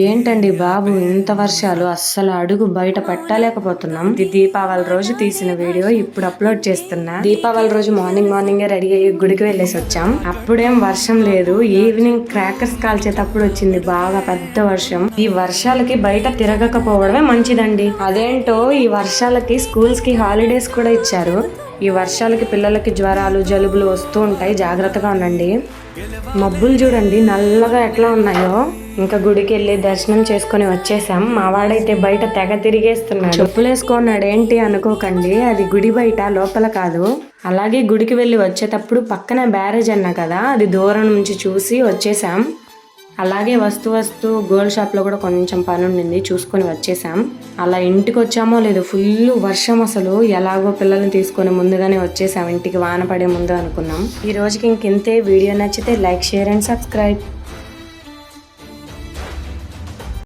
ఏంటండి బాబు ఇంత వర్షాలు, అస్సలు అడుగు బయట పెట్టలేకపోతున్నాం. ఇది దీపావళి రోజు తీసిన వీడియో ఇప్పుడు అప్లోడ్ చేస్తున్నా. దీపావళి రోజు మార్నింగే రెడీ అయ్యి గుడికి వెళ్ళేసి వచ్చాం. అప్పుడేం వర్షం లేదు, ఈవినింగ్ క్రాకర్స్ కాల్చేటప్పుడు వచ్చింది బాగా పెద్ద వర్షం. ఈ వర్షాలకి బయట తిరగకపోవడమే మంచిదండి. అదేంటో ఈ వర్షాలకి స్కూల్స్ కి హాలిడేస్ కూడా ఇచ్చారు. ఈ వర్షాలకి పిల్లలకి జ్వరాలు జలుబులు వస్తూ ఉంటాయి, జాగ్రత్తగా ఉండండి. మబ్బులు చూడండి నల్లగా ఎట్లా ఉన్నాయో. ఇంకా గుడికి వెళ్ళి దర్శనం చేసుకుని వచ్చేసాం. మా వాడైతే బయట తెగ తిరిగేస్తున్నాడు. చెప్పులు వేసుకున్నాడు ఏంటి అనుకోకండి, అది గుడి బయట, లోపల కాదు. అలాగే గుడికి వెళ్ళి వచ్చేటప్పుడు పక్కన బ్యారేజ్ అన్నా కదా, అది దూరం నుంచి చూసి వచ్చేసాం. అలాగే వస్తూ గోల్డ్ షాప్ లో కూడా కొంచెం పని ఉండింది, చూసుకొని వచ్చేసాం. అలా ఇంటికి వచ్చామో లేదు, ఫుల్ వర్షం. అసలు ఎలాగో పిల్లల్ని తీసుకొని ముందుగానే వచ్చేసాం ఇంటికి, వాన పడే ముందు అనుకున్నాం. ఈ రోజుకి ఇంతే. వీడియో నచ్చితే లైక్, షేర్ అండ్ సబ్స్క్రైబ్.